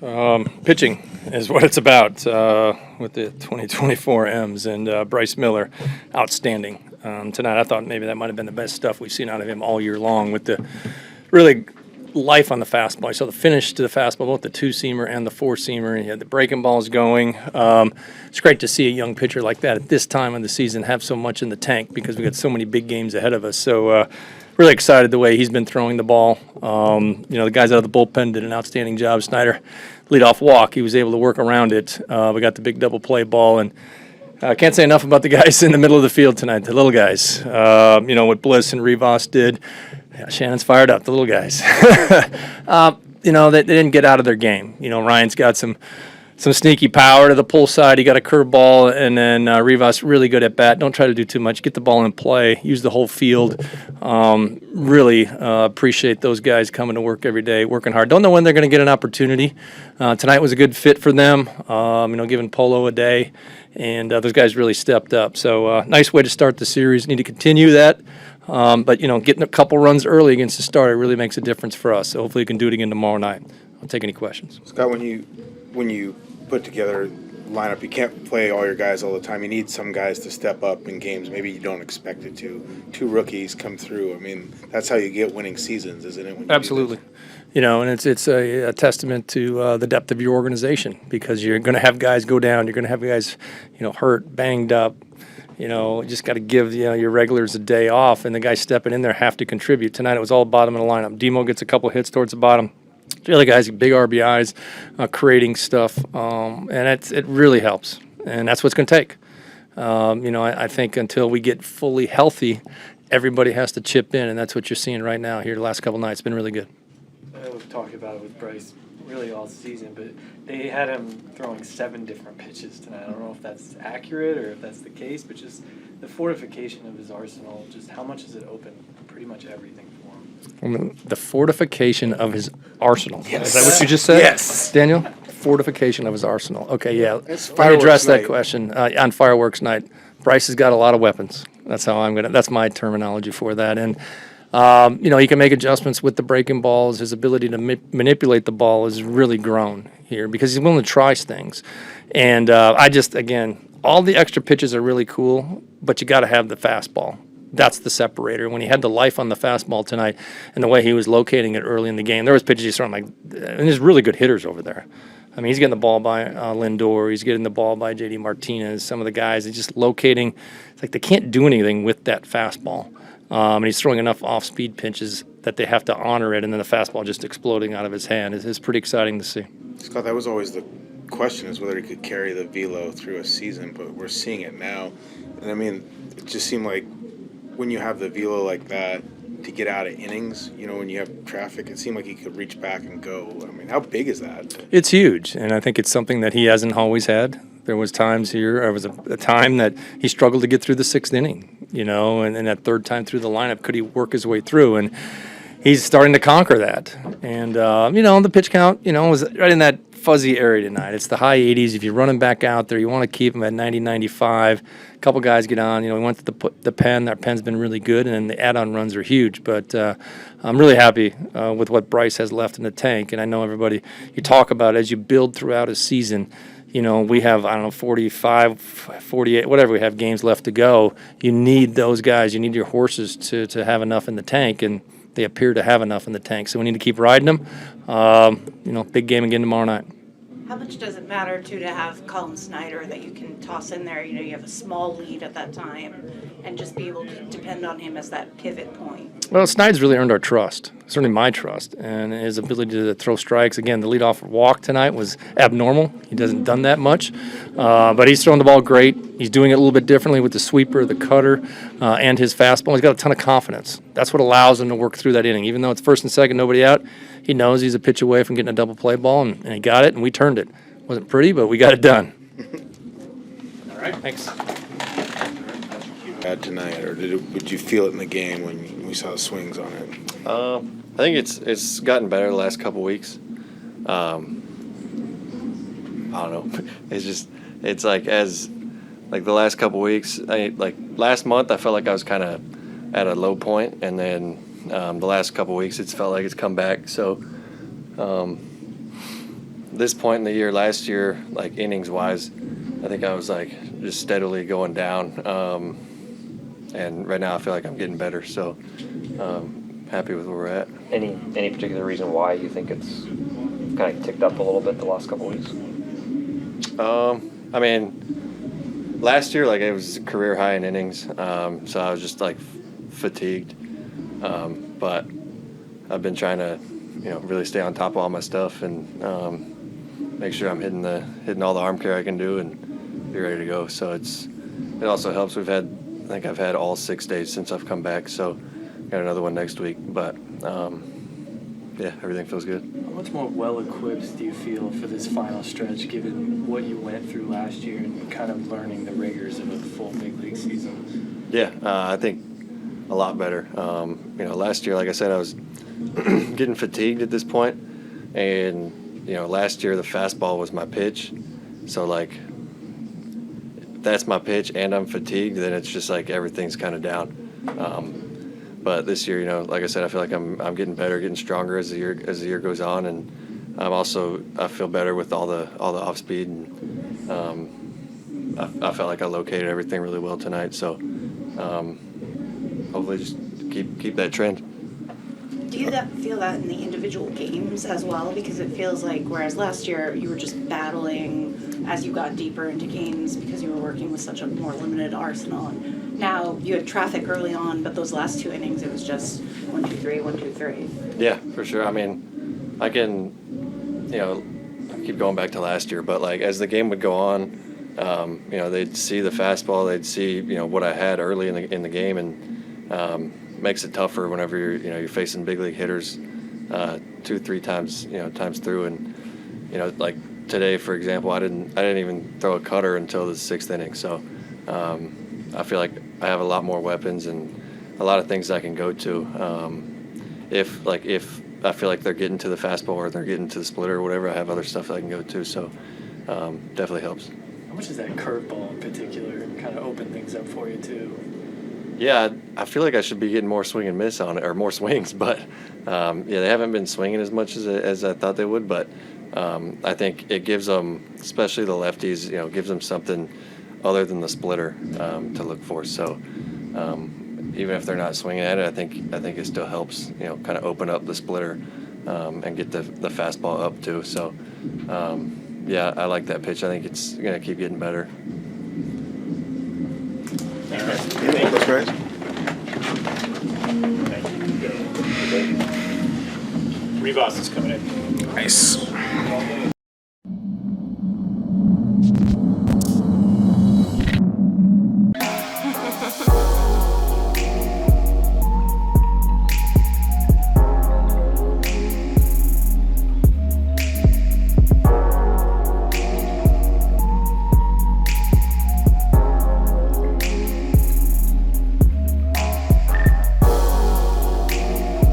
Pitching is what it's about with the 2024 M's, and Bryce Miller, outstanding. Tonight I thought maybe that might have been the best stuff we've seen out of him all year long, with the really life on the fastball. I saw the finish to the fastball, both the two-seamer and the four-seamer. He had the breaking balls going. It's great to see a young pitcher like that at this time of the season have so much in the tank, because we got so many big games ahead of us. So really excited the way he's been throwing the ball. The guys out of the bullpen did an outstanding job. Snyder, leadoff walk, he was able to work around it. We got the big double play ball, and I can't say enough about the guys in the middle of the field tonight, the little guys. What Bliss and Rivas did. Yeah, Shannon's fired up, the little guys. They didn't get out of their game. Ryan's got some sneaky power to the pull side. He got a curveball, and then Rivas really good at bat. Don't try to do too much. Get the ball in play. Use the whole field. Really appreciate those guys coming to work every day, working hard. Don't know when they're going to get an opportunity. Tonight was a good fit for them, giving Polo a day, and those guys really stepped up. So nice way to start the series. Need to continue that. But getting a couple runs early against the starter really makes a difference for us. So hopefully we can do it again tomorrow night. I'll take any questions. Scott, when you put together lineup, you can't play all your guys all the time. You need some guys to step up in games maybe you don't expect it to. Two rookies come through. I mean, that's how you get winning seasons, isn't it? Absolutely. And it's a testament to the depth of your organization, because you're going to have guys go down. You're going to have guys, hurt, banged up. You just got to give your regulars a day off, and the guys stepping in there have to contribute. Tonight it was all bottom of the lineup. Demo gets a couple hits towards the bottom. The other guys, big RBIs, creating stuff, and it really helps, and that's what's going to take. I think until we get fully healthy, everybody has to chip in, and that's what you're seeing right now here the last couple nights. It's been really good. We've talked about it with Bryce really all season, but they had him throwing 7 different pitches tonight. I don't know if that's accurate or if that's the case, but just the fortification of his arsenal, just how much does it open pretty much everything for him? The fortification of his arsenal. Yes. Is that what you just said? Yes. Daniel? Fortification of his arsenal. Okay, yeah. It's Let me address that night. question. On fireworks night, Bryce has got a lot of weapons. That's how that's my terminology for that. And he can make adjustments with the breaking balls. His ability to manipulate the ball has really grown here, because he's willing to try things. And all the extra pitches are really cool, but you got to have the fastball. That's the separator. When he had the life on the fastball tonight, and the way he was locating it early in the game, there was pitches he's throwing and there's really good hitters over there. I mean, he's getting the ball by Lindor. He's getting the ball by J.D. Martinez. Some of the guys, he's just locating. It's like they can't do anything with that fastball. And he's throwing enough off-speed pitches that they have to honor it, and then the fastball just exploding out of his hand. It's pretty exciting to see. Scott, that was always the question, is whether he could carry the velo through a season, but we're seeing it now. And, I mean, it just seemed like when you have the velo like that, to get out of innings, when you have traffic, it seemed like he could reach back and go. I mean, how big is that? It's huge, and I think it's something that he hasn't always had. There was times here, there was a time that he struggled to get through the 6th inning, and that third time through the lineup, could he work his way through? And he's starting to conquer that. And, the pitch count, was right in that fuzzy area tonight. It's the high 80s. If you run him back out there, you want to keep him at 90, 95. A couple guys get on. We went to the pen. That pen's been really good, and then the add-on runs are huge. But I'm really happy with what Bryce has left in the tank. And I know everybody, you talk about it, as you build throughout a season, we have, 45, 48, whatever we have games left to go. You need those guys. You need your horses to have enough in the tank, and they appear to have enough in the tank. So we need to keep riding them. Big game again tomorrow night. How much does it matter, too, to have Colin Snyder that you can toss in there? You have a small lead at that time and just be able to depend on him as that pivot point. Well, Snyder's really earned our trust, certainly my trust, and his ability to throw strikes. Again, the leadoff walk tonight was abnormal. He hasn't done that much, but he's throwing the ball great. He's doing it a little bit differently with the sweeper, the cutter, and his fastball. He's got a ton of confidence. That's what allows him to work through that inning. Even though it's first and second, nobody out, he knows he's a pitch away from getting a double play ball, and he got it, and we turned it. Wasn't pretty, but we got it done. All right. Thanks. Bad tonight, or would you feel it in the game when we saw the swings on it? I think it's gotten better the last couple weeks. I don't know. It's like the last couple weeks. Last month, I felt like I was kind of at a low point, and then the last couple weeks, it's felt like it's come back. So this point in the year last year, like innings wise, I think I was like just steadily going down. And right now I feel like I'm getting better. So happy with where we're at. Any particular reason why you think it's kind of ticked up a little bit the last couple weeks? I mean, last year, like, it was career high in innings, so I was just like fatigued. But I've been trying to, really stay on top of all my stuff and make sure I'm hitting all the arm care I can do and be ready to go. So it also helps. I think I've had all 6 days since I've come back, so got another one next week. But yeah, everything feels good. How much more well-equipped do you feel for this final stretch, given what you went through last year and kind of learning the rigors of a full big league season? Yeah, I think a lot better. Last year, like I said, I was getting fatigued at this point, and last year the fastball was my pitch, so like if that's my pitch and I'm fatigued, then it's just like everything's kind of down. But this year, like I said, I feel like I'm getting better, getting stronger as the year goes on, and I feel better with all the off speed, and I felt like I located everything really well tonight. So hopefully just keep that trend. Do you feel that in the individual games as well? Because it feels like, whereas last year you were just battling as you got deeper into games because you were working with such a more limited arsenal. And now you had traffic early on, but those last 2 innings, it was just 1, 2, 3, 1, 2, 3. Yeah, for sure. I mean, I can, I keep going back to last year, but like as the game would go on, they'd see the fastball, they'd see, what I had early in the game, and makes it tougher whenever you're facing big league hitters 2-3 times times through. And like today, for example, I didn't even throw a cutter until the 6th inning. So I feel like I have a lot more weapons and a lot of things I can go to. If I feel like they're getting to the fastball or they're getting to the splitter or whatever, I have other stuff that I can go to. So definitely helps. How much does that curveball in particular kind of open things up for you too? Yeah, I feel like I should be getting more swing and miss on it, or more swings, but they haven't been swinging as much as I thought they would. But I think it gives them, especially the lefties, gives them something other than the splitter to look for. So even if they're not swinging at it, I think it still helps, kind of open up the splitter and get the fastball up too. So I like that pitch. I think it's going to keep getting better. Thanks, guys. Rivas is coming in. Nice.